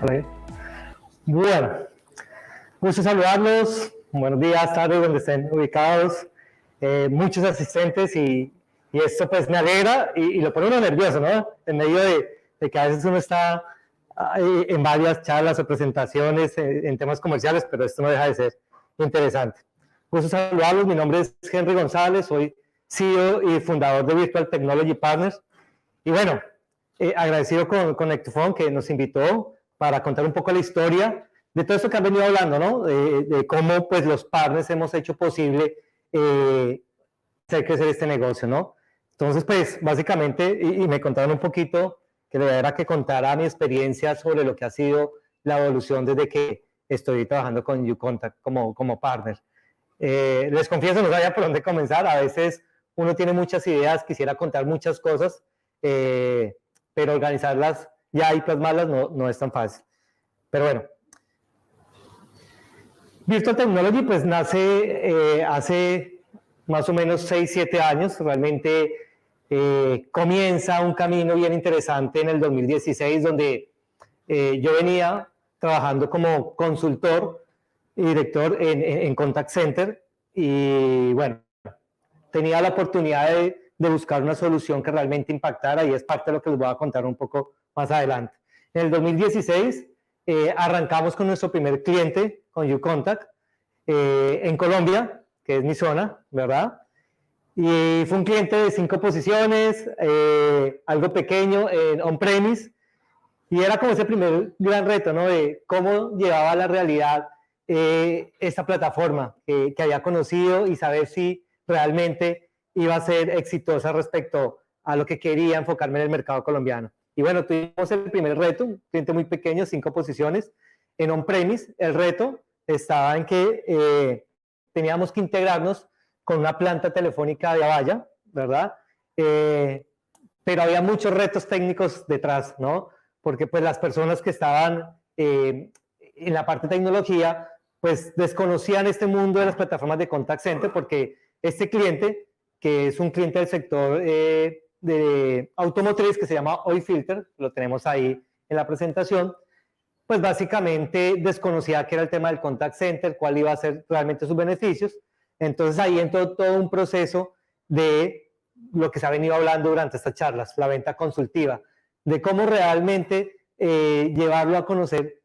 Vale. Bueno, gusto saludarlos. Buenos días, tardes, donde estén ubicados. Muchos asistentes y esto pues me alegra y lo pone uno nervioso, ¿no? En medio de que a veces uno está en varias charlas o presentaciones en temas comerciales, pero esto no deja de ser interesante. Gusto saludarlos. Mi nombre es Henry González, soy CEO y fundador de Virtual Technology Partners. Y bueno, agradecido con Nectufone que nos invitó para contar un poco la historia de todo esto que han venido hablando, ¿no? De cómo pues los partners hemos hecho posible hacer crecer este negocio, ¿no? Entonces, pues básicamente, y me contaron un poquito que la idea era que contara mi experiencia sobre lo que ha sido la evolución desde que estoy trabajando con uContact como partner. Les confieso, no sabía por dónde comenzar. A veces uno tiene muchas ideas, quisiera contar muchas cosas, pero organizarlas ya y plasmarlas no es tan fácil. Pero bueno, Virtual Technology pues nace hace más o menos 6, 7 años. Realmente comienza un camino bien interesante en el 2016, donde yo venía trabajando como consultor y director en Contact Center, y bueno, tenía la oportunidad de buscar una solución que realmente impactara, y es parte de lo que les voy a contar un poco más adelante. En el 2016 arrancamos con nuestro primer cliente, con uContact, en Colombia, que es mi zona, ¿verdad? Y fue un cliente de 5 posiciones, algo pequeño, en on-premise, y era como ese primer gran reto, ¿no? De cómo llevaba a la realidad esta plataforma que había conocido, y saber si realmente iba a ser exitosa respecto a lo que quería enfocarme en el mercado colombiano. Y bueno, tuvimos el primer reto, un cliente muy pequeño, 5 posiciones, en on-premise. El reto estaba en que teníamos que integrarnos con una planta telefónica de Avaya, ¿verdad? Pero había muchos retos técnicos detrás, ¿no? Porque pues las personas que estaban en la parte de tecnología pues desconocían este mundo de las plataformas de contact center, porque este cliente, que es un cliente del sector de automotriz, que se llama OilFilter, lo tenemos ahí en la presentación, pues básicamente desconocía qué era el tema del contact center, cuál iba a ser realmente sus beneficios. Entonces ahí entró todo un proceso de lo que se ha venido hablando durante estas charlas, la venta consultiva, de cómo realmente llevarlo a conocer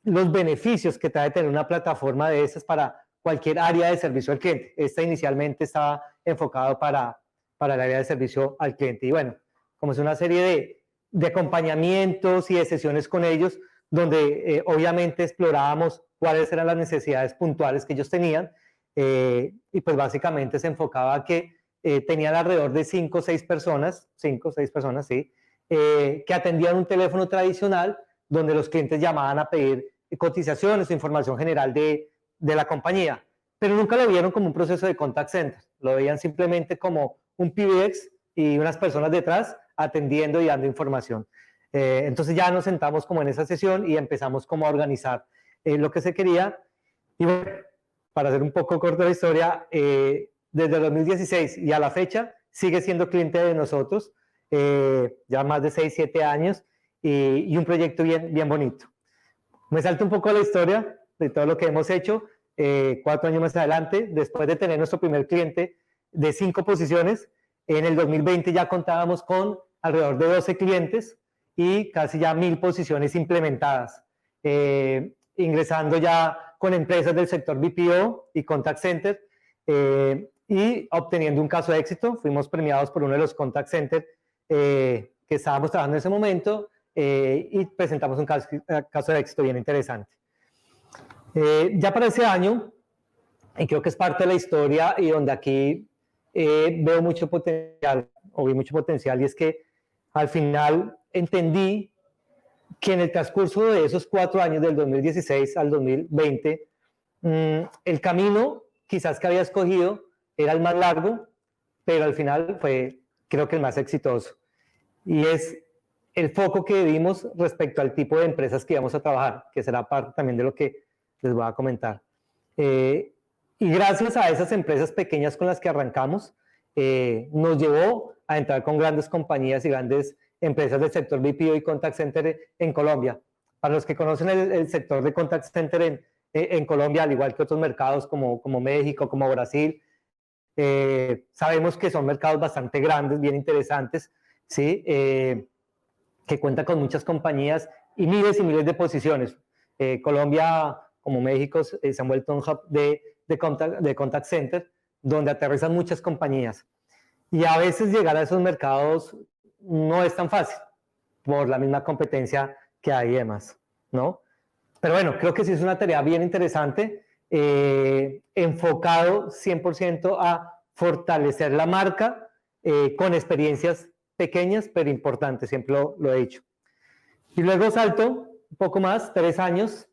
los beneficios que trae tener una plataforma de esas para cualquier área de servicio al cliente. Esta inicialmente estaba enfocado para el área de servicio al cliente. Y bueno, como es una serie de acompañamientos y de sesiones con ellos, donde obviamente explorábamos cuáles eran las necesidades puntuales que ellos tenían, y pues básicamente se enfocaba a que tenían alrededor de 5 o 6 personas, 5 o 6 personas, sí, que atendían un teléfono tradicional, donde los clientes llamaban a pedir cotizaciones o información general de la compañía, pero nunca lo vieron como un proceso de contact center, lo veían simplemente como un PBX y unas personas detrás atendiendo y dando información. Entonces ya nos sentamos como en esa sesión y empezamos como a organizar lo que se quería. Y bueno, para hacer un poco corta la historia, desde el 2016 y a la fecha sigue siendo cliente de nosotros, ya más de 6, 7 años, y un proyecto bien bonito. Me salto un poco la historia de todo lo que hemos hecho. 4 años más adelante, después de tener nuestro primer cliente de 5 posiciones, en el 2020 ya contábamos con alrededor de 12 clientes y casi ya 1000 posiciones implementadas, ingresando ya con empresas del sector BPO y contact center, y obteniendo un caso de éxito. Fuimos premiados por uno de los contact centers que estábamos trabajando en ese momento, y presentamos un caso de éxito bien interesante. Ya para ese año, y creo que es parte de la historia y donde aquí veo mucho potencial, o vi mucho potencial, y es que al final entendí que en el transcurso de esos 4 años, del 2016 al 2020, el camino quizás que había escogido era el más largo, pero al final fue, creo que el más exitoso. Y es el foco que dimos respecto al tipo de empresas que íbamos a trabajar, que será parte también de lo que les voy a comentar. Y gracias a esas empresas pequeñas con las que arrancamos, nos llevó a entrar con grandes compañías y grandes empresas del sector BPO y contact center en Colombia. Para los que conocen el sector de contact center en Colombia, al igual que otros mercados como México, como Brasil, sabemos que son mercados bastante grandes, bien interesantes, ¿sí? Que cuentan con muchas compañías y miles de posiciones. Colombia, como México, se han vuelto un hub de contact center, donde aterrizan muchas compañías. Y a veces llegar a esos mercados no es tan fácil, por la misma competencia que hay y demás, ¿no? Pero bueno, creo que sí es una tarea bien interesante, enfocado 100% a fortalecer la marca con experiencias pequeñas pero importantes, siempre lo he dicho. Y luego salto un poco más, 3 años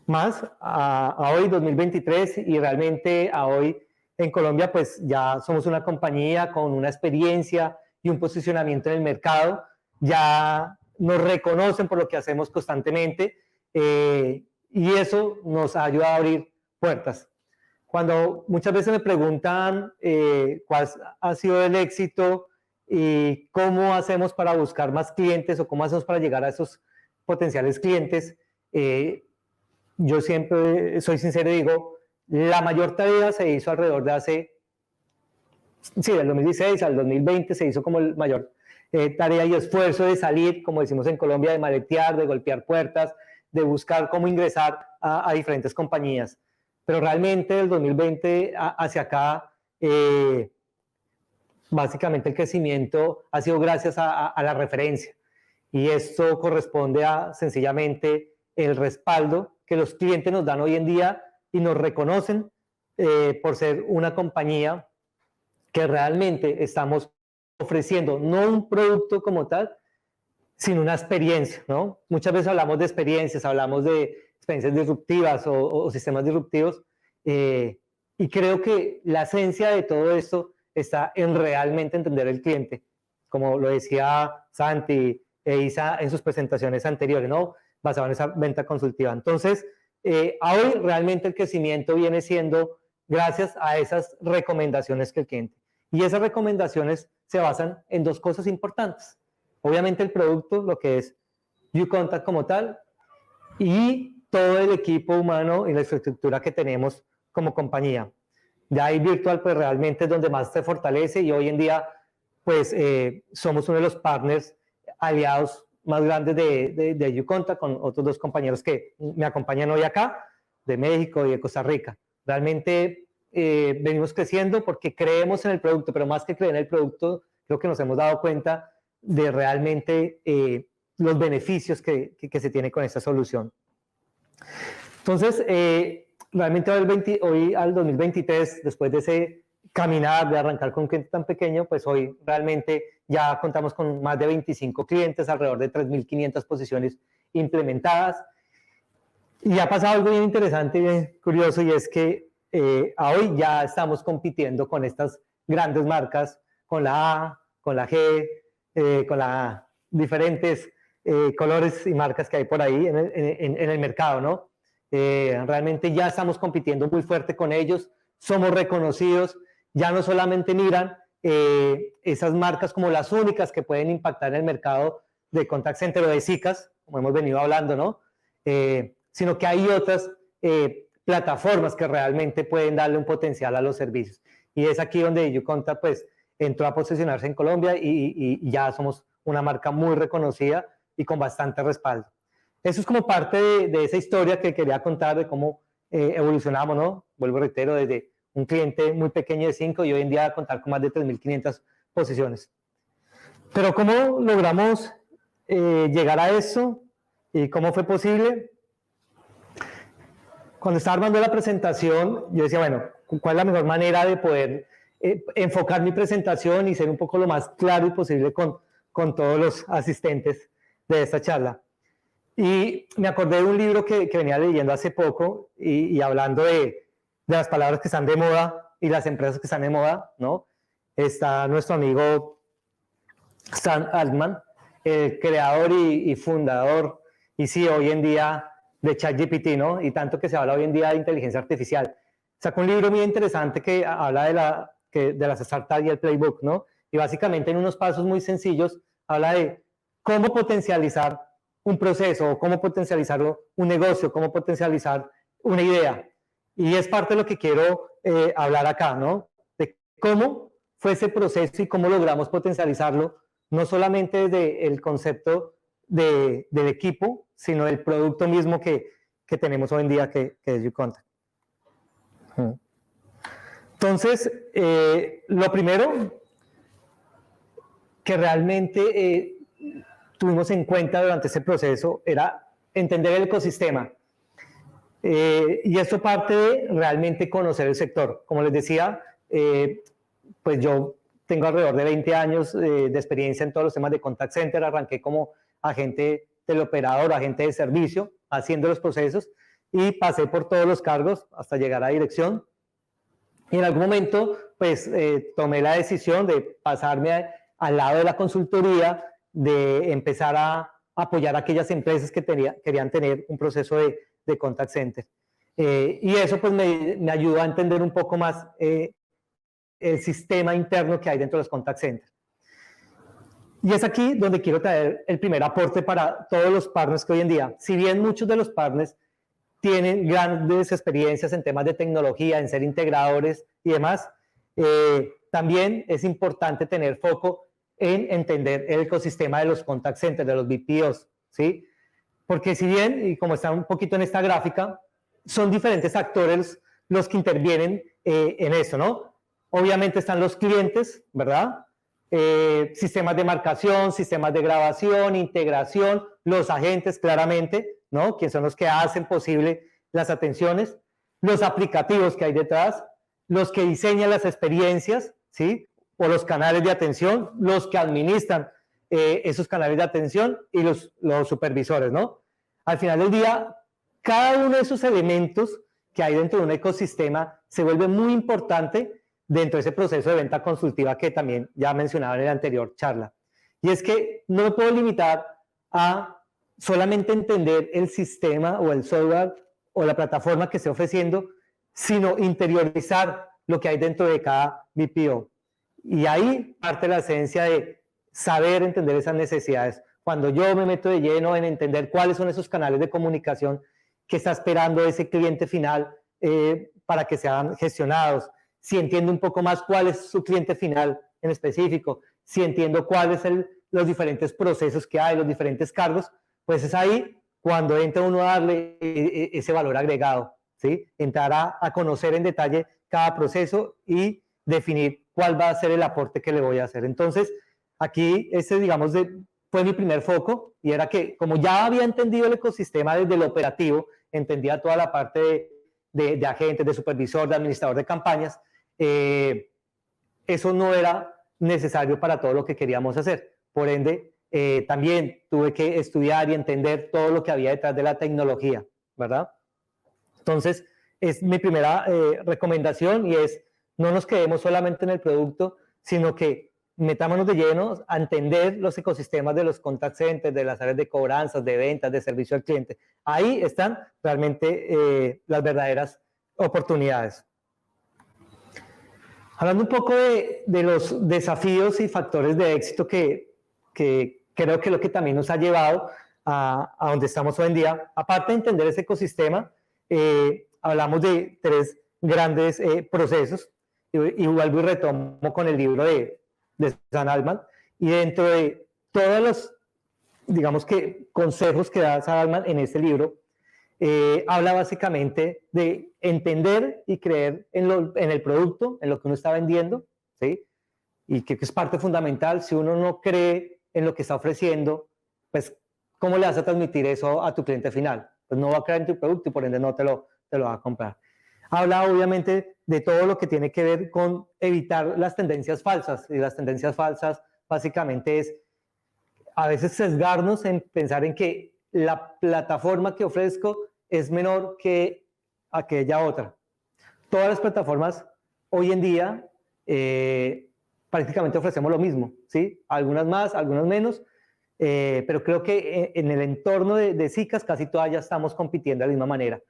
más, a hoy, 2023, y realmente a hoy en Colombia pues ya somos una compañía con una experiencia y un posicionamiento en el mercado, ya nos reconocen por lo que hacemos constantemente, y eso nos ha ayudado a abrir puertas. Cuando muchas veces me preguntan cuál ha sido el éxito y cómo hacemos para buscar más clientes o cómo hacemos para llegar a esos potenciales clientes, yo siempre soy sincero y digo, la mayor tarea se hizo alrededor de del 2016 al 2020 se hizo como el mayor tarea y esfuerzo de salir, como decimos en Colombia, de maletear, de golpear puertas, de buscar cómo ingresar a diferentes compañías. Pero realmente del 2020 hacia acá, básicamente el crecimiento ha sido gracias a la referencia. Y esto corresponde a sencillamente el respaldo que los clientes nos dan hoy en día y nos reconocen por ser una compañía que realmente estamos ofreciendo no un producto como tal, sino una experiencia, ¿no? Muchas veces hablamos de experiencias, hablamos de experiencias disruptivas o sistemas disruptivos, y creo que la esencia de todo esto está en realmente entender el cliente, como lo decía Santi e Isa en sus presentaciones anteriores, ¿no? Basado en esa venta consultiva. Entonces, hoy realmente el crecimiento viene siendo gracias a esas recomendaciones que el cliente. Y esas recomendaciones se basan en 2 cosas importantes. Obviamente el producto, lo que es YouContact como tal, y todo el equipo humano y la infraestructura que tenemos como compañía. Ya ahí Virtual pues realmente es donde más se fortalece y hoy en día pues somos uno de los partners aliados más grandes de YouContact, con otros 2 compañeros que me acompañan hoy acá, de México y de Costa Rica. Realmente venimos creciendo porque creemos en el producto, pero más que creer en el producto, creo que nos hemos dado cuenta de realmente los beneficios que se tiene con esta solución. Entonces, realmente hoy al 2023, después de ese caminar, de arrancar con un cliente tan pequeño, pues hoy realmente ya contamos con más de 25 clientes, alrededor de 3.500 posiciones implementadas. Y ha pasado algo bien interesante y bien curioso, y es que hoy ya estamos compitiendo con estas grandes marcas, con la A, con la G, con las diferentes colores y marcas que hay por ahí en el mercado, ¿no? Realmente ya estamos compitiendo muy fuerte con ellos, somos reconocidos, ya no solamente miran esas marcas como las únicas que pueden impactar en el mercado de contact center o de SICAS, como hemos venido hablando, ¿no? Sino que hay otras plataformas que realmente pueden darle un potencial a los servicios. Y es aquí donde YouContact pues entró a posicionarse en Colombia y ya somos una marca muy reconocida y con bastante respaldo. Eso es como parte de esa historia que quería contar de cómo evolucionamos, ¿no? Vuelvo y reitero, desde un cliente muy pequeño de 5 y hoy en día contar con más de 3.500 posiciones. Pero ¿cómo logramos llegar a eso y cómo fue posible? Cuando estaba armando la presentación, yo decía, bueno, ¿cuál es la mejor manera de poder enfocar mi presentación y ser un poco lo más claro posible con todos los asistentes de esta charla? Y me acordé de un libro que venía leyendo hace poco y hablando de las palabras que están de moda y las empresas que están de moda, ¿no? Está nuestro amigo Sam Altman, el creador y fundador y sí, hoy en día de ChatGPT, ¿no? Y tanto que se habla hoy en día de inteligencia artificial. Sacó un libro muy interesante que habla de las startups y el playbook, ¿no? Y básicamente en unos pasos muy sencillos habla de cómo potencializar un proceso, o cómo potencializarlo, un negocio, cómo potencializar una idea. Y es parte de lo que quiero hablar acá, ¿no? De cómo fue ese proceso y cómo logramos potencializarlo, no solamente desde el concepto del equipo, sino del producto mismo que tenemos hoy en día, que es YouContact. Entonces, lo primero que realmente tuvimos en cuenta durante ese proceso era entender el ecosistema. Y eso parte de realmente conocer el sector. Como les decía, pues yo tengo alrededor de 20 años de experiencia en todos los temas de contact center. Arranqué como agente teleoperador, agente de servicio, haciendo los procesos, y pasé por todos los cargos hasta llegar a dirección. Y en algún momento, pues, tomé la decisión de pasarme al lado de la consultoría, de empezar a apoyar a aquellas empresas que querían tener un proceso de contact center. Y eso pues me ayudó a entender un poco más el sistema interno que hay dentro de los contact centers. Y es aquí donde quiero traer el primer aporte para todos los partners que hoy en día, si bien muchos de los partners tienen grandes experiencias en temas de tecnología, en ser integradores y demás, también es importante tener foco en entender el ecosistema de los contact centers, de los BPOs, ¿sí? Porque si bien, y como está un poquito en esta gráfica, son diferentes actores los que intervienen en eso, ¿no? Obviamente están los clientes, ¿verdad? Sistemas de marcación, sistemas de grabación, integración, los agentes claramente, ¿no? Que son los que hacen posible las atenciones, los aplicativos que hay detrás, los que diseñan las experiencias, ¿sí? O los canales de atención, los que administran esos canales de atención y los supervisores, ¿no? Al final del día, cada uno de esos elementos que hay dentro de un ecosistema se vuelve muy importante dentro de ese proceso de venta consultiva que también ya mencionaba en la anterior charla. Y es que no me puedo limitar a solamente entender el sistema o el software o la plataforma que esté ofreciendo, sino interiorizar lo que hay dentro de cada BPO. Y ahí parte la esencia de saber entender esas necesidades. Cuando yo me meto de lleno en entender cuáles son esos canales de comunicación que está esperando ese cliente final para que sean gestionados, si entiendo un poco más cuál es su cliente final en específico, si entiendo cuáles son los diferentes procesos que hay, los diferentes cargos, pues es ahí cuando entra uno a darle ese valor agregado, ¿sí? Entrar a conocer en detalle cada proceso y definir cuál va a ser el aporte que le voy a hacer. Entonces, aquí ese, digamos, fue mi primer foco, y era que como ya había entendido el ecosistema desde el operativo, entendía toda la parte de agentes, de supervisor, de administrador de campañas, eso no era necesario para todo lo que queríamos hacer. Por ende, también tuve que estudiar y entender todo lo que había detrás de la tecnología, ¿verdad? Entonces, es mi primera recomendación, y es: no nos quedemos solamente en el producto, sino que metámonos de lleno a entender los ecosistemas de los contact centers, de las áreas de cobranzas, de ventas, de servicio al cliente. Ahí están realmente las verdaderas oportunidades. Hablando un poco de los desafíos y factores de éxito que creo que es lo que también nos ha llevado a donde estamos hoy en día, aparte de entender ese ecosistema, hablamos de 3 grandes procesos, y vuelvo y retomo con el libro de Sam Altman, y dentro de todos los, digamos que, consejos que da Sam Altman en este libro, habla básicamente de entender y creer en el producto, en lo que uno está vendiendo, ¿sí? Y que es parte fundamental. Si uno no cree en lo que está ofreciendo, pues, ¿cómo le vas a transmitir eso a tu cliente final? Pues no va a creer en tu producto y por ende no te lo va a comprar. Habla obviamente de todo lo que tiene que ver con evitar las tendencias falsas, y las tendencias falsas básicamente es a veces sesgarnos en pensar en que la plataforma que ofrezco es menor que aquella otra. Todas las plataformas hoy en día prácticamente ofrecemos lo mismo, ¿sí? Algunas más, algunas menos, pero creo que en el entorno de SICAS casi todas ya estamos compitiendo de la misma manera.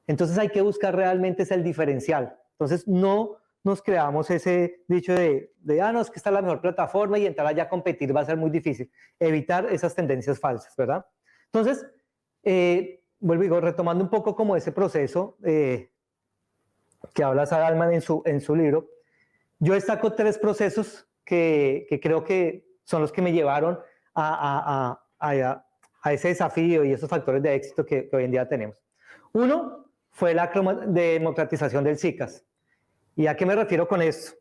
Entonces hay que buscar realmente ese el diferencial. Entonces no nos creamos ese dicho de no, es que esta es la mejor plataforma y entrar allá a competir va a ser muy difícil. Evitar esas tendencias falsas, ¿verdad? Entonces, vuelvo y digo, retomando un poco como ese proceso que habla Sadalman en su libro, yo destaco 3 procesos que creo que son los que me llevaron a ese desafío y esos factores de éxito que hoy en día tenemos. Uno fue la democratización del SICAS. ¿Y a qué me refiero con esto?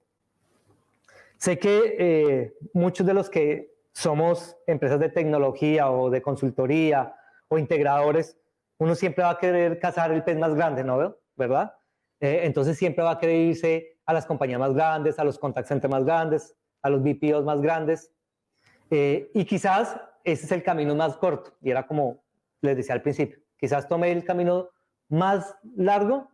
Sé que muchos de los que somos empresas de tecnología o de consultoría o integradores, uno siempre va a querer cazar el pez más grande, ¿no? ¿Verdad? Entonces siempre va a querer irse a las compañías más grandes, a los contact centers más grandes, a los BPOs más grandes. Y quizás ese es el camino más corto. Y era como les decía al principio, quizás tomé el camino más largo,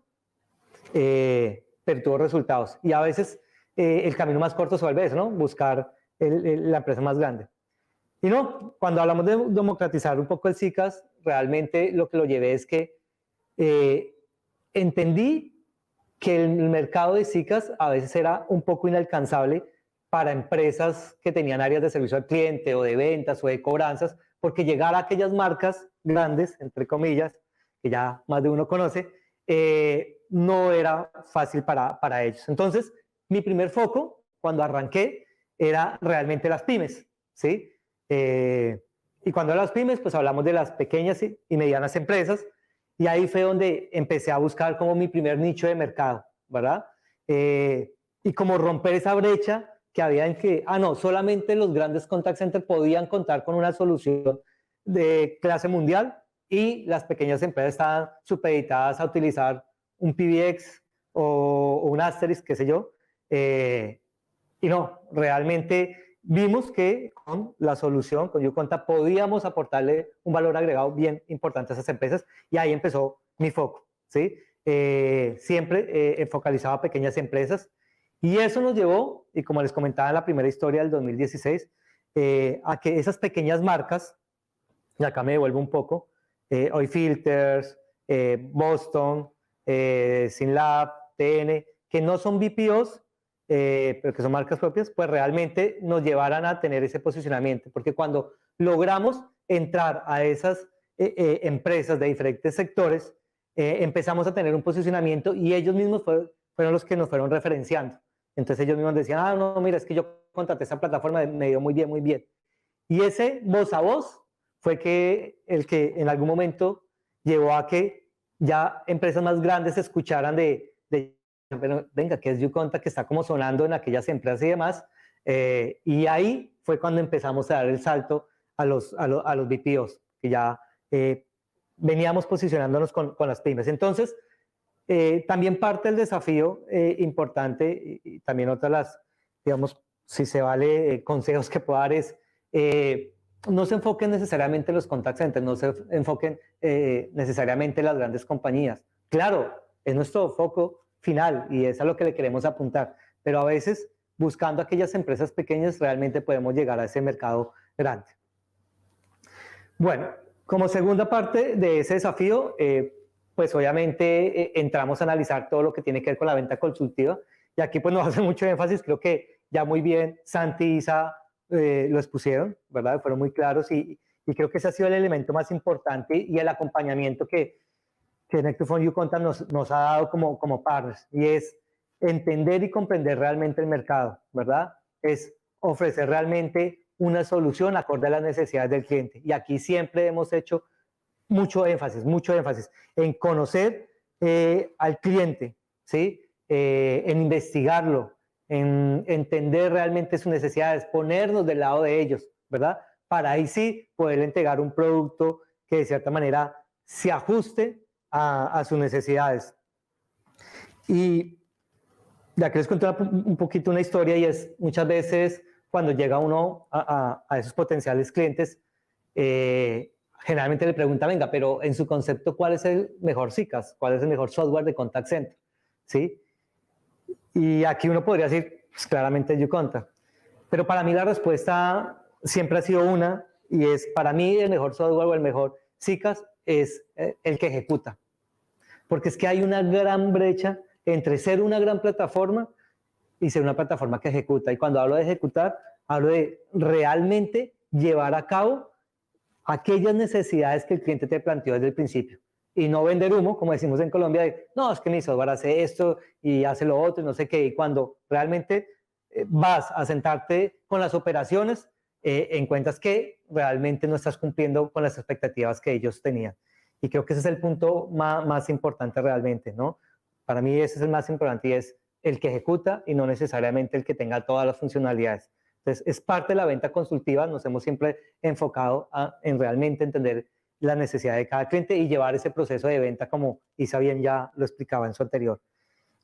pero tuvo resultados. Y a veces el camino más corto se vuelve eso, ¿no? Buscar la empresa más grande. Y no, cuando hablamos de democratizar un poco el SICAS, realmente lo que lo llevé es que entendí que el mercado de SICAS a veces era un poco inalcanzable para empresas que tenían áreas de servicio al cliente o de ventas o de cobranzas, porque llegar a aquellas marcas grandes, entre comillas, que ya más de uno conoce, no era fácil para ellos. Entonces, mi primer foco, cuando arranqué, era realmente las pymes, ¿sí? Y cuando las pymes, pues hablamos de las pequeñas y medianas empresas, y ahí fue donde empecé a buscar como mi primer nicho de mercado, ¿verdad? Y como romper esa brecha que había en que, no, solamente los grandes contact centers podían contar con una solución de clase mundial y las pequeñas empresas estaban supeditadas a utilizar un PBX o un Asterisk, qué sé yo. Y no, realmente vimos que con la solución, con YouConta, podíamos aportarle un valor agregado bien importante a esas empresas y ahí empezó mi foco, ¿sí? Siempre focalizado a pequeñas empresas y eso nos llevó, y como les comentaba en la primera historia del 2016, a que esas pequeñas marcas, y acá me devuelvo un poco, Oilfilters, Boston, Synlab, TN, que no son BPOs, pero que son marcas propias, pues realmente nos llevaran a tener ese posicionamiento, porque cuando logramos entrar a esas empresas de diferentes sectores, empezamos a tener un posicionamiento y ellos mismos fueron los que nos fueron referenciando. Entonces ellos mismos decían, no, mira, es que yo contraté esa plataforma, me dio muy bien, muy bien. Y ese voz a voz fue el que en algún momento llevó a que ya empresas más grandes escucharan pero venga, que es YouConta, que está como sonando en aquellas empresas y demás, y ahí fue cuando empezamos a dar el salto a los BPOs, que ya veníamos posicionándonos con las pymes. Entonces, también parte del desafío importante, y también otra de las, digamos, si se vale, consejos que puedo dar es, no se enfoquen necesariamente en los contact centers, no se enfoquen necesariamente en las grandes compañías. Claro, es nuestro foco final y es a lo que le queremos apuntar, pero a veces buscando aquellas empresas pequeñas realmente podemos llegar a ese mercado grande. Bueno, como segunda parte de ese desafío, pues obviamente entramos a analizar todo lo que tiene que ver con la venta consultiva y aquí pues nos hace mucho énfasis, creo que ya muy bien Santi y Isa lo expusieron, ¿verdad? Fueron muy claros y creo que ese ha sido el elemento más importante y el acompañamiento que Nectufone YouConta nos ha dado como partners, y es entender y comprender realmente el mercado, ¿verdad? Es ofrecer realmente una solución acorde a las necesidades del cliente. Y aquí siempre hemos hecho mucho énfasis en conocer al cliente, ¿sí? En investigarlo, en entender realmente sus necesidades, ponernos del lado de ellos, ¿verdad? Para ahí sí poder entregar un producto que de cierta manera se ajuste a sus necesidades. Y ya que les conté un poquito una historia, y es muchas veces cuando llega uno a esos potenciales clientes, generalmente le pregunta, venga, pero en su concepto, ¿cuál es el mejor SICAS? ¿Cuál es el mejor software de contact center? ¿Sí? Y aquí uno podría decir, pues claramente YouConta. Pero para mí la respuesta siempre ha sido una, y es, para mí el mejor software o el mejor SICAS es el que ejecuta. Porque es que hay una gran brecha entre ser una gran plataforma y ser una plataforma que ejecuta. Y cuando hablo de ejecutar, hablo de realmente llevar a cabo aquellas necesidades que el cliente te planteó desde el principio. Y no vender humo, como decimos en Colombia, de, no, es que mi software hace esto y hace lo otro, y no sé qué. Y cuando realmente vas a sentarte con las operaciones, encuentras que realmente no estás cumpliendo con las expectativas que ellos tenían. Y creo que ese es el punto más importante realmente, ¿no? Para mí ese es el más importante y es el que ejecuta y no necesariamente el que tenga todas las funcionalidades. Entonces, es parte de la venta consultiva, nos hemos siempre enfocado en realmente entender la necesidad de cada cliente y llevar ese proceso de venta como Isa bien ya lo explicaba en su anterior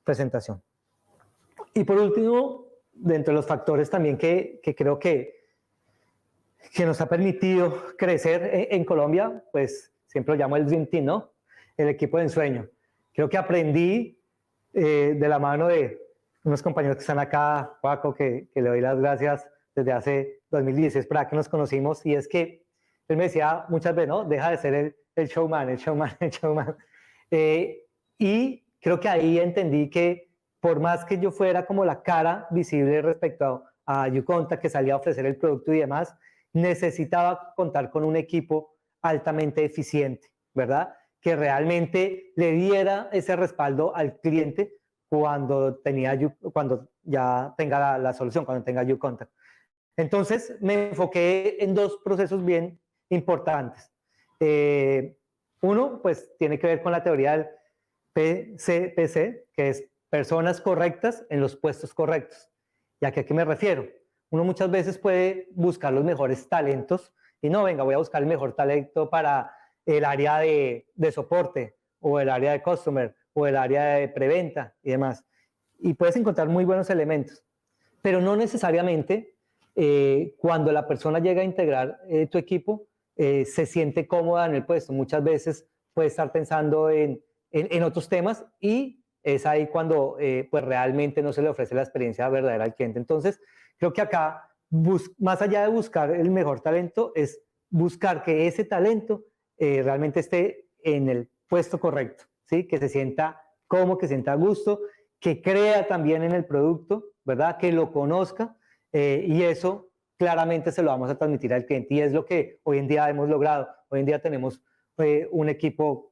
presentación. Y por último, dentro de los factores también que creo que nos ha permitido crecer en Colombia, pues siempre lo llamo el Dream Team, ¿no? El equipo de ensueño. Creo que aprendí de la mano de unos compañeros que están acá, Paco, que le doy las gracias desde hace 2016 para que nos conocimos, y es que él me decía muchas veces, ¿no? Deja de ser el showman, el showman, el showman. Y creo que ahí entendí que por más que yo fuera como la cara visible respecto a YouContact, que salía a ofrecer el producto y demás, necesitaba contar con un equipo altamente eficiente, ¿verdad? Que realmente le diera ese respaldo al cliente cuando ya tenga la solución, cuando tenga YouContact. Entonces me enfoqué en dos procesos bien importantes. Uno, pues tiene que ver con la teoría del PCPC, que es personas correctas en los puestos correctos. ¿Y a qué me refiero? Uno muchas veces puede buscar los mejores talentos y no, venga, voy a buscar el mejor talento para el área de soporte o el área de customer o el área de preventa y demás. Y puedes encontrar muy buenos elementos, pero no necesariamente cuando la persona llega a integrar tu equipo se siente cómoda en el puesto. Muchas veces puede estar pensando en otros temas y es ahí cuando pues realmente no se le ofrece la experiencia verdadera al cliente. Entonces, creo que acá, más allá de buscar el mejor talento, es buscar que ese talento realmente esté en el puesto correcto, ¿sí? Que se sienta cómodo, que se sienta a gusto, que crea también en el producto, ¿verdad? Que lo conozca y eso claramente se lo vamos a transmitir al cliente y es lo que hoy en día hemos logrado. Hoy en día tenemos un equipo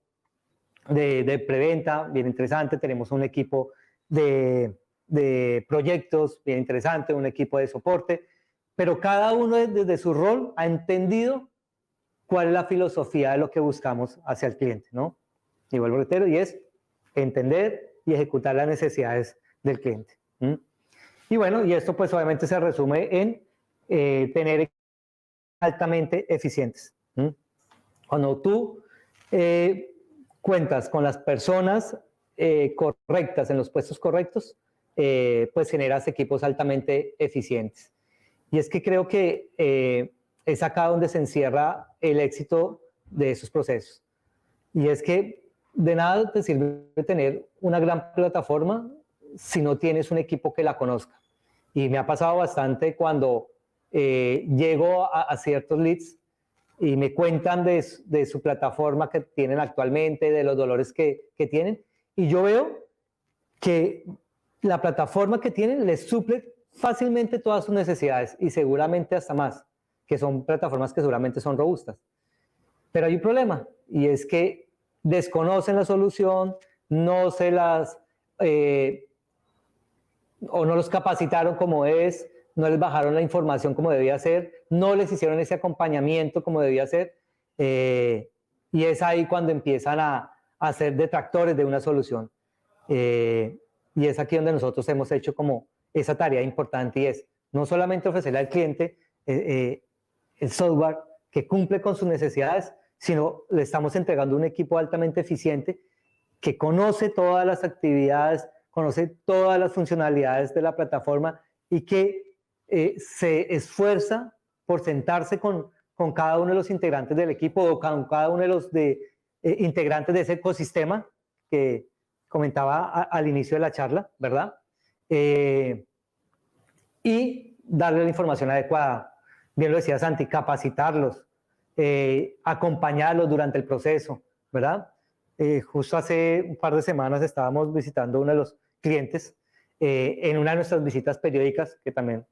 de preventa bien interesante, tenemos un equipo de proyectos bien interesante, un equipo de soporte, pero cada uno desde su rol ha entendido cuál es la filosofía de lo que buscamos hacia el cliente, ¿no? Y vuelvo a reitero, y es entender y ejecutar las necesidades del cliente. Y bueno, y esto pues obviamente se resume en tener altamente eficientes. Cuando tú cuentas con las personas correctas en los puestos correctos, pues generas equipos altamente eficientes. Y es que creo que es acá donde se encierra el éxito de esos procesos. Y es que de nada te sirve tener una gran plataforma si no tienes un equipo que la conozca. Y me ha pasado bastante cuando llego a ciertos leads y me cuentan de su plataforma que tienen actualmente, de los dolores que tienen, y yo veo que la plataforma que tienen les suple fácilmente todas sus necesidades y seguramente hasta más, que son plataformas que seguramente son robustas. Pero hay un problema y es que desconocen la solución, no se las o no los capacitaron como es, no les bajaron la información como debía ser, no les hicieron ese acompañamiento como debía ser, y es ahí cuando empiezan a ser detractores de una solución. Y es aquí donde nosotros hemos hecho como esa tarea importante y es no solamente ofrecerle al cliente el software que cumple con sus necesidades, sino le estamos entregando un equipo altamente eficiente que conoce todas las actividades, conoce todas las funcionalidades de la plataforma y que se esfuerza por sentarse con cada uno de los integrantes del equipo o con cada uno de los integrantes de ese ecosistema que comentaba al inicio de la charla, ¿verdad? Y darle la información adecuada. Bien lo decía Santi, capacitarlos, acompañarlos durante el proceso, ¿verdad? Justo hace un par de semanas estábamos visitando uno de los clientes en una de nuestras visitas periódicas, que también,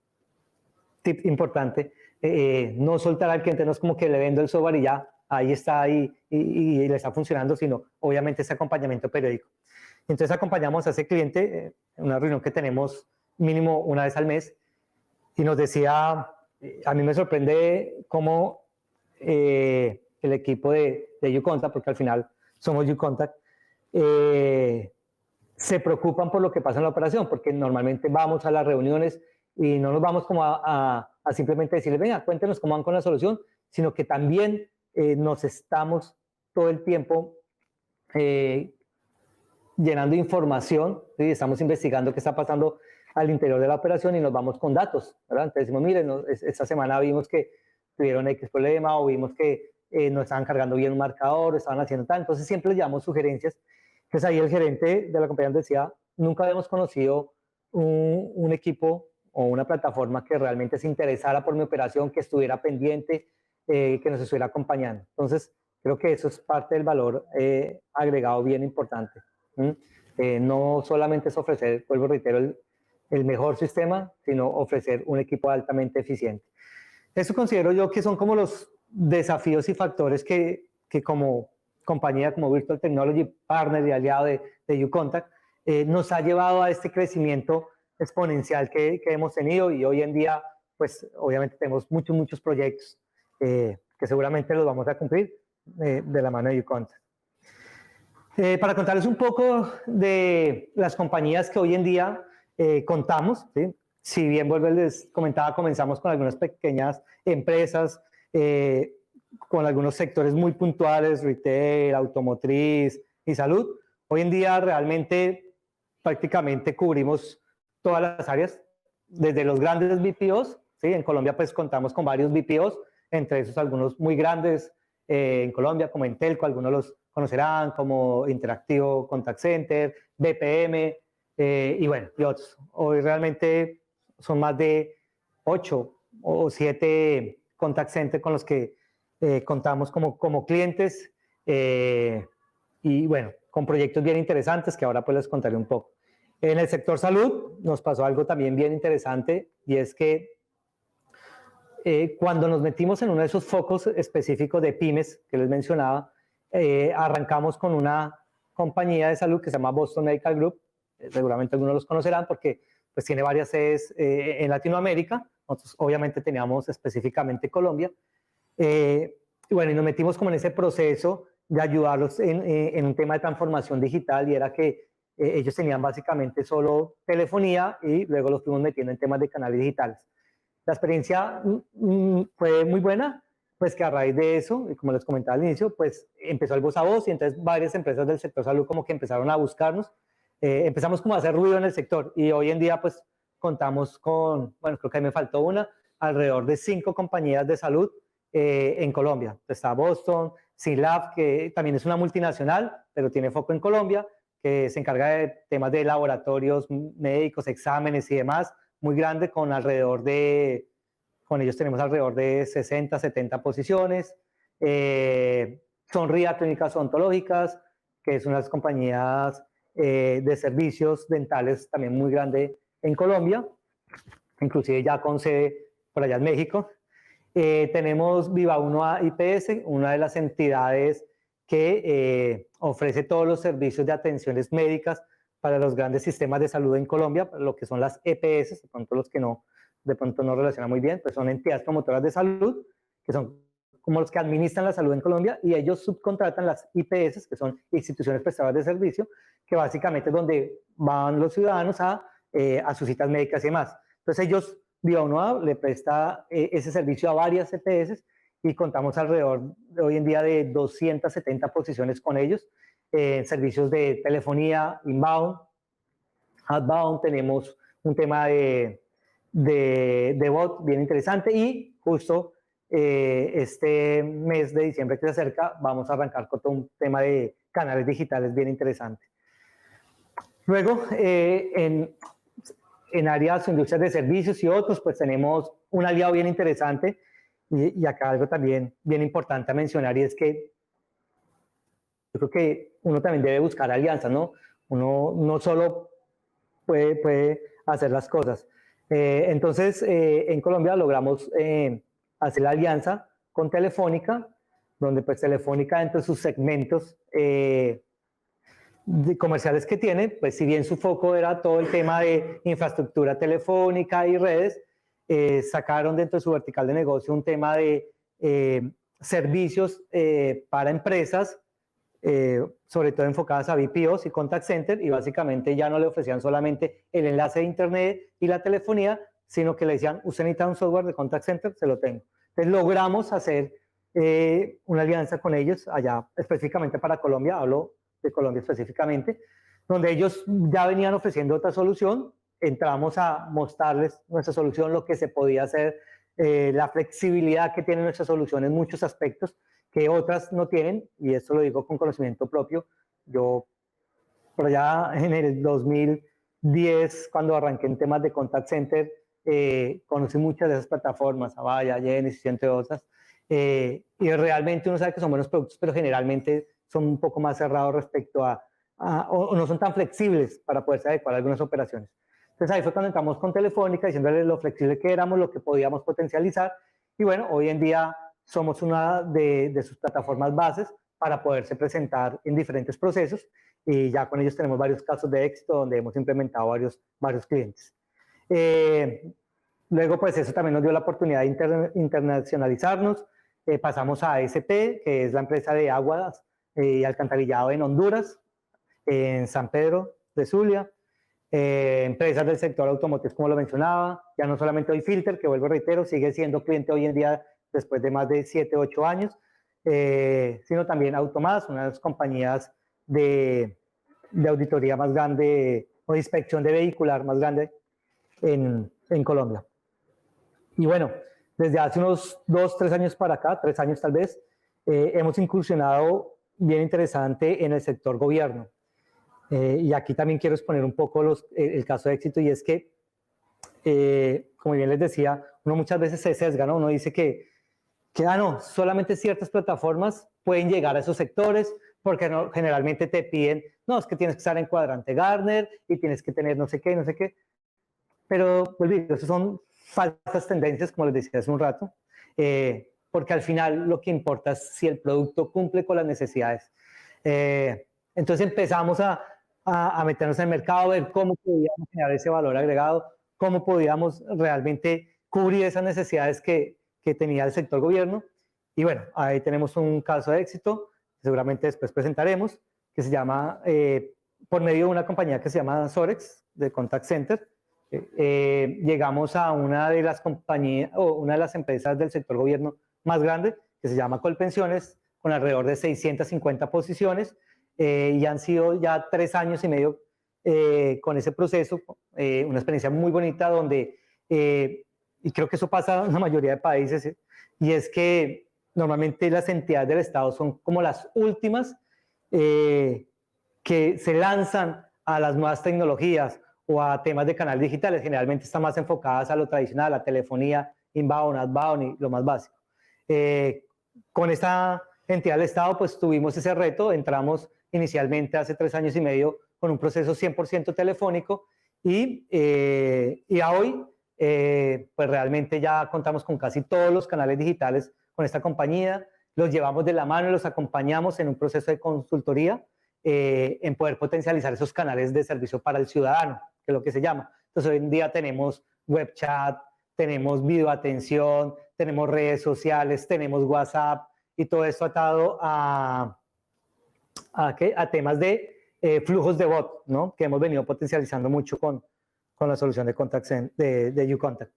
tip importante, no soltar al cliente, no es como que le vendo el software y ya, ahí está y le está funcionando, sino obviamente ese acompañamiento periódico. Entonces acompañamos a ese cliente en una reunión que tenemos mínimo una vez al mes y nos decía, a mí me sorprende cómo el equipo de YouContact, porque al final somos YouContact, se preocupan por lo que pasa en la operación, porque normalmente vamos a las reuniones y no nos vamos como a simplemente decirles, venga, cuéntenos cómo van con la solución, sino que también nos estamos todo el tiempo llenando información, ¿sí? Estamos investigando qué está pasando al interior de la operación y nos vamos con datos, ¿verdad? Entonces decimos, miren, esta semana vimos que tuvieron X problema o vimos que no estaban cargando bien un marcador, estaban haciendo tal, entonces siempre les llevamos sugerencias. Entonces ahí el gerente de la compañía nos decía, nunca habíamos conocido un equipo o una plataforma que realmente se interesara por mi operación, que estuviera pendiente, que nos estuviera acompañando. Entonces creo que eso es parte del valor agregado bien importante. No solamente es ofrecer, vuelvo reitero, el mejor sistema, sino ofrecer un equipo altamente eficiente. Eso considero yo que son como los desafíos y factores que como compañía, como Virtual Technology Partner y aliado de YouContact, nos ha llevado a este crecimiento exponencial que hemos tenido y hoy en día, pues obviamente tenemos muchos proyectos que seguramente los vamos a cumplir de la mano de YouContact. Para contarles un poco de las compañías que hoy en día contamos, ¿sí? Si bien les comentaba, comenzamos con algunas pequeñas empresas, con algunos sectores muy puntuales, retail, automotriz y salud. Hoy en día realmente prácticamente cubrimos todas las áreas, desde los grandes BPOs, ¿sí? En Colombia pues contamos con varios BPOs, entre esos algunos muy grandes en Colombia, como Entelco, algunos los conocerán, como Interactivo Contact Center, BPM, y bueno, y otros. Hoy realmente son más de 8 o 7 contact centers con los que contamos como clientes y bueno, con proyectos bien interesantes que ahora pues les contaré un poco. En el sector salud nos pasó algo también bien interesante y es que cuando nos metimos en uno de esos focos específicos de pymes que les mencionaba, arrancamos con una compañía de salud que se llama Boston Medical Group. Seguramente algunos los conocerán porque pues, tiene varias sedes en Latinoamérica. Nosotros obviamente teníamos específicamente Colombia. Y bueno, y nos metimos como en ese proceso de ayudarlos en un tema de transformación digital y era que ellos tenían básicamente solo telefonía y luego los fuimos metiendo en temas de canales digitales. La experiencia fue muy buena, pues que a raíz de eso, y como les comentaba al inicio, pues empezó el voz a voz y entonces varias empresas del sector salud como que empezaron a buscarnos. Empezamos como a hacer ruido en el sector y hoy en día pues contamos con, bueno, creo que me faltó una, alrededor de 5 compañías de salud en Colombia. Está Boston, Synlab, que también es una multinacional, pero tiene foco en Colombia, que se encarga de temas de laboratorios médicos, exámenes y demás, muy grande, con ellos tenemos alrededor de 60, 70 posiciones. Sonría Clínicas Odontológicas, que es una de las compañías de servicios dentales también muy grande en Colombia, inclusive ya con sede por allá en México. Tenemos Viva 1A IPS, una de las entidades que ofrece todos los servicios de atenciones médicas para los grandes sistemas de salud en Colombia, lo que son las EPS, de pronto los que de pronto no relacionan muy bien, pues son entidades promotoras de salud, que son como los que administran la salud en Colombia, y ellos subcontratan las IPS, que son instituciones prestadoras de servicio, que básicamente es donde van los ciudadanos a sus citas médicas y demás. Entonces ellos, Viva 1A, le presta ese servicio a varias EPS, y contamos alrededor de hoy en día de 270 posiciones con ellos, servicios de telefonía, inbound, outbound, tenemos un tema de bot bien interesante y justo este mes de diciembre que se acerca vamos a arrancar con todo un tema de canales digitales bien interesante. Luego, en áreas, industrias de servicios y otros, pues tenemos un aliado bien interesante y acá algo también bien importante a mencionar y es que yo creo que uno también debe buscar alianzas, ¿no? Uno no solo puede hacer las cosas. Entonces, en Colombia logramos hacer la alianza con Telefónica, donde pues Telefónica dentro de sus segmentos de comerciales que tiene, pues si bien su foco era todo el tema de infraestructura telefónica y redes, sacaron dentro de su vertical de negocio un tema de servicios para empresas, sobre todo enfocadas a BPOs y contact center, y básicamente ya no le ofrecían solamente el enlace de internet y la telefonía, sino que le decían, usted necesita un software de contact center, se lo tengo. Entonces logramos hacer una alianza con ellos allá específicamente para Colombia, hablo de Colombia específicamente, donde ellos ya venían ofreciendo otra solución, entramos a mostrarles nuestra solución, lo que se podía hacer, la flexibilidad que tiene nuestra solución en muchos aspectos que otras no tienen, y esto lo digo con conocimiento propio. Yo, por allá en el 2010, cuando arranqué en temas de contact center, conocí muchas de esas plataformas, Avaya, Genesys, entre otras, y realmente uno sabe que son buenos productos, pero generalmente son un poco más cerrados respecto o no son tan flexibles para poderse adecuar a algunas operaciones. Entonces ahí fue cuando entramos con Telefónica, diciéndoles lo flexible que éramos, lo que podíamos potencializar, y bueno, hoy en día somos una de sus plataformas bases para poderse presentar en diferentes procesos, y ya con ellos tenemos varios casos de éxito donde hemos implementado varios clientes. Luego, pues eso también nos dio la oportunidad de internacionalizarnos. Pasamos a ASP, que es la empresa de aguas y alcantarillado en Honduras, en San Pedro de Zulia. Empresas del sector automotriz, como lo mencionaba, ya no solamente hoy Filter, que vuelvo a reitero, sigue siendo cliente hoy en día después de más de 7, 8 años, sino también Automas, una de las compañías de auditoría más grande o de inspección de vehicular más grande en Colombia. Y bueno, desde hace unos 2, 3 años para acá, 3 años tal vez, hemos incursionado bien interesante en el sector gobierno. Y aquí también quiero exponer un poco el caso de éxito, y es que, como bien les decía, uno muchas veces se sesga, ¿no? Uno dice que no, solamente ciertas plataformas pueden llegar a esos sectores, porque no, generalmente te piden, no, es que tienes que estar en cuadrante Gartner y tienes que tener no sé qué, no sé qué. Pero, pues, eso son falsas tendencias, como les decía hace un rato, porque al final lo que importa es si el producto cumple con las necesidades. Entonces empezamos a meternos en el mercado, a ver cómo podíamos generar ese valor agregado, cómo podíamos realmente cubrir esas necesidades que tenía el sector gobierno. Y bueno, ahí tenemos un caso de éxito, seguramente después presentaremos, que se llama, por medio de una compañía que se llama Sorex, de Contact Center, llegamos a una de las compañías, o una de las empresas del sector gobierno más grande, que se llama Colpensiones, con alrededor de 650 posiciones, y han sido ya 3 años y medio con ese proceso, una experiencia muy bonita donde, y creo que eso pasa en la mayoría de países, y es que normalmente las entidades del Estado son como las últimas que se lanzan a las nuevas tecnologías o a temas de canales digitales. Generalmente están más enfocadas a lo tradicional, a telefonía, inbound, outbound y lo más básico. Con esta entidad del Estado, pues tuvimos ese reto, entramos inicialmente hace 3 años y medio con un proceso 100% telefónico, y a hoy, pues realmente ya contamos con casi todos los canales digitales con esta compañía, los llevamos de la mano y los acompañamos en un proceso de consultoría en poder potencializar esos canales de servicio para el ciudadano, que es lo que se llama. Entonces hoy en día tenemos web chat, tenemos video atención, tenemos redes sociales, tenemos WhatsApp, y todo esto atado a temas de flujos de bot, ¿no? Que hemos venido potencializando mucho con la solución de Contact de uContact.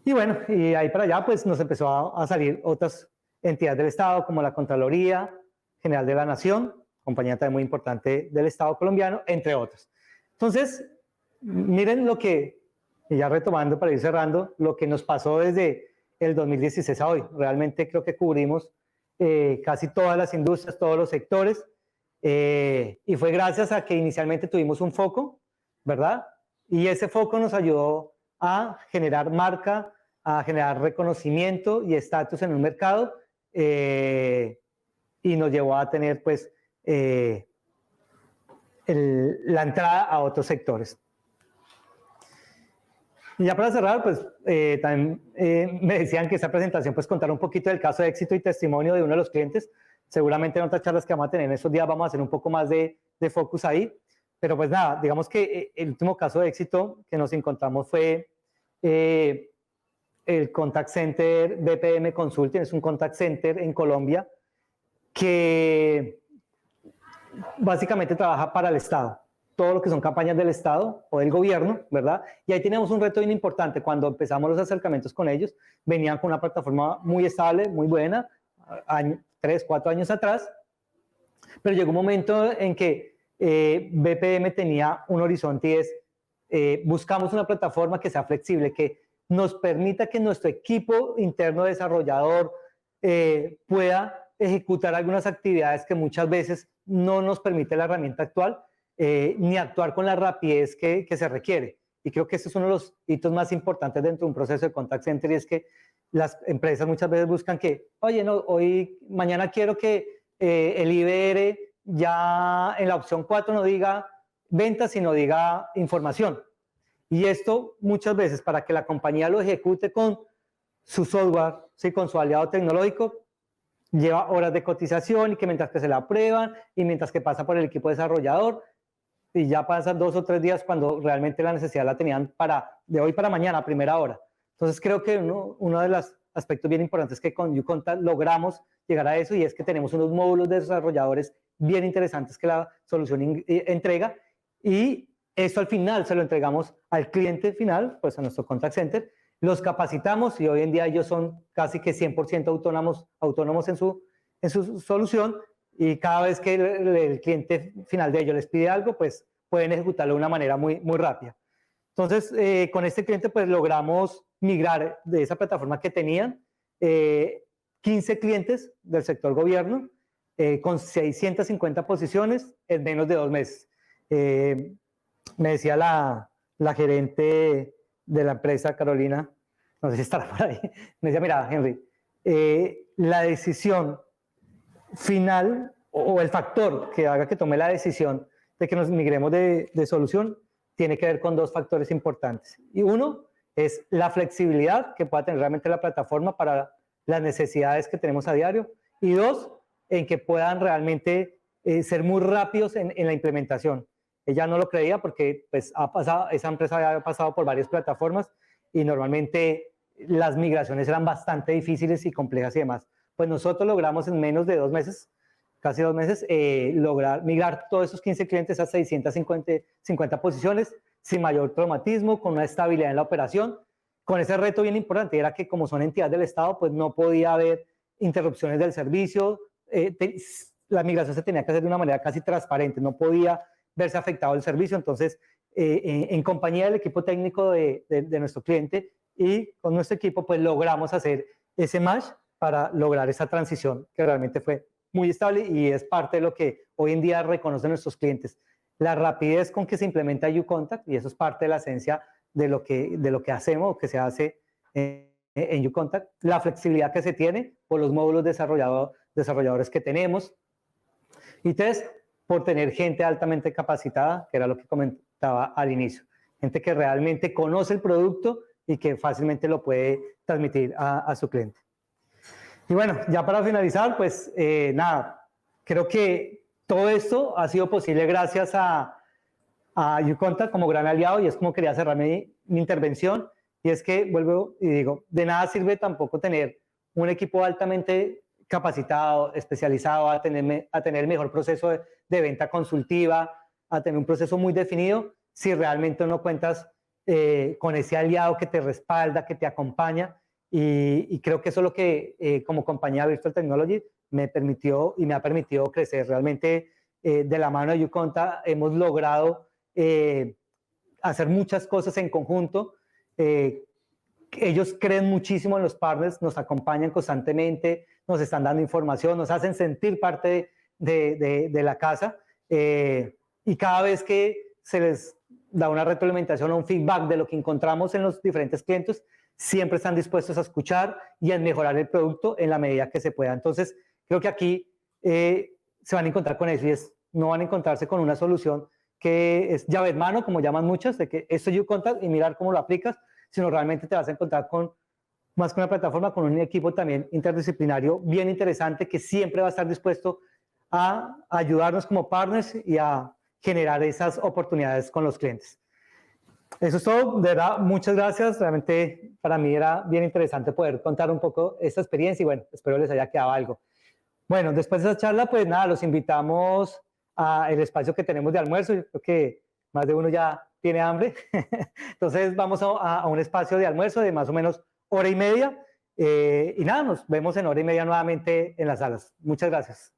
Y bueno, y ahí para allá pues nos empezó a salir otras entidades del Estado, como la Contraloría General de la Nación, compañía también muy importante del Estado colombiano, entre otras. Entonces, miren lo que, y ya retomando para ir cerrando, lo que nos pasó desde el 2016 a hoy. Realmente creo que cubrimos casi todas las industrias, todos los sectores, y fue gracias a que inicialmente tuvimos un foco, ¿verdad? Y ese foco nos ayudó a generar marca, a generar reconocimiento y estatus en un mercado, y nos llevó a tener pues la entrada a otros sectores. Y ya para cerrar, pues también me decían que esta presentación pues contar un poquito del caso de éxito y testimonio de uno de los clientes. Seguramente en otras charlas que vamos a tener en estos días vamos a hacer un poco más de focus ahí. Pero pues nada, digamos que el último caso de éxito que nos encontramos fue el Contact Center BPM Consulting. Es un contact center en Colombia que básicamente trabaja para el Estado. Todo lo que son campañas del Estado o del gobierno, ¿verdad? Y ahí tenemos un reto bien importante. Cuando empezamos los acercamientos con ellos, venían con una plataforma muy estable, muy buena, 3, 4 años atrás, pero llegó un momento en que BPM tenía un horizonte y es, buscamos una plataforma que sea flexible, que nos permita que nuestro equipo interno desarrollador pueda ejecutar algunas actividades que muchas veces no nos permite la herramienta actual, ni actuar con la rapidez que se requiere. Y creo que este es uno de los hitos más importantes dentro de un proceso de contact center, y es que las empresas muchas veces buscan que, oye, no, mañana quiero que el IBR ya en la opción 4 no diga ventas, sino diga información. Y esto muchas veces, para que la compañía lo ejecute con su software, ¿sí? Con su aliado tecnológico, lleva horas de cotización, y que mientras que se la aprueban y mientras que pasa por el equipo desarrollador, y ya pasan 2 o 3 días cuando realmente la necesidad la tenían de hoy para mañana, a primera hora. Entonces creo que uno de los aspectos bien importantes es que con YouContact logramos llegar a eso, y es que tenemos unos módulos de desarrolladores bien interesantes que la solución entrega, y eso al final se lo entregamos al cliente final, pues a nuestro contact center, los capacitamos, y hoy en día ellos son casi que 100% autónomos en su solución, y cada vez que el cliente final de ellos les pide algo, pues pueden ejecutarlo de una manera muy, muy rápida. Entonces, con este cliente pues logramos migrar de esa plataforma que tenían 15 clientes del sector gobierno, con 650 posiciones en menos de 2 meses. Me decía la gerente de la empresa, Carolina, no sé si estará por ahí, me decía, mira, Henry, la decisión final o el factor que haga que tome la decisión de que nos migremos de solución tiene que ver con 2 factores importantes. Y uno es la flexibilidad que pueda tener realmente la plataforma para las necesidades que tenemos a diario, y 2, en que puedan realmente ser muy rápidos en la implementación. Ella no lo creía porque pues, esa empresa había pasado por varias plataformas y normalmente las migraciones eran bastante difíciles y complejas y demás. Pues nosotros logramos en menos de 2 meses, casi 2 meses, lograr migrar todos esos 15 clientes a 650 posiciones sin mayor traumatismo, con una estabilidad en la operación, con ese reto bien importante, era que como son entidades del Estado, pues no podía haber interrupciones del servicio, la migración se tenía que hacer de una manera casi transparente, no podía verse afectado el servicio. Entonces, en compañía del equipo técnico de nuestro cliente y con nuestro equipo, pues logramos hacer ese match para lograr esa transición que realmente fue muy estable, y es parte de lo que hoy en día reconocen nuestros clientes. La rapidez con que se implementa YouContact, y eso es parte de la esencia de lo que hacemos o que se hace en YouContact, la flexibilidad que se tiene por los módulos desarrolladores que tenemos, y 3, por tener gente altamente capacitada, que era lo que comentaba al inicio, gente que realmente conoce el producto y que fácilmente lo puede transmitir a su cliente. Y bueno, ya para finalizar, pues nada, creo que todo esto ha sido posible gracias a YouContact como gran aliado, y es como quería cerrar mi intervención, y es que vuelvo y digo, de nada sirve tampoco tener un equipo altamente capacitado, especializado, a tener el mejor proceso de venta consultiva, a tener un proceso muy definido, si realmente no cuentas con ese aliado que te respalda, que te acompaña. Y creo que eso es lo que como compañía Virtual Technology me permitió y me ha permitido crecer. Realmente de la mano de YouContact hemos logrado hacer muchas cosas en conjunto. Ellos creen muchísimo en los partners, nos acompañan constantemente, nos están dando información, nos hacen sentir parte de la casa, y cada vez que se les da una retroalimentación o un feedback de lo que encontramos en los diferentes clientes, siempre están dispuestos a escuchar y a mejorar el producto en la medida que se pueda. Entonces, creo que aquí se van a encontrar con eso, y no van a encontrarse con una solución que es llave en mano, como llaman muchas, de que esto es YouContact y mirar cómo lo aplicas, sino realmente te vas a encontrar con, más que una plataforma, con un equipo también interdisciplinario bien interesante que siempre va a estar dispuesto a ayudarnos como partners y a generar esas oportunidades con los clientes. Eso es todo, de verdad, muchas gracias. Realmente para mí era bien interesante poder contar un poco esta experiencia y bueno, espero les haya quedado algo. Bueno, después de esa charla, pues nada, los invitamos al espacio que tenemos de almuerzo. Yo creo que más de uno ya tiene hambre. Entonces vamos a un espacio de almuerzo de más o menos hora y media. Y nada, nos vemos en hora y media nuevamente en las salas. Muchas gracias.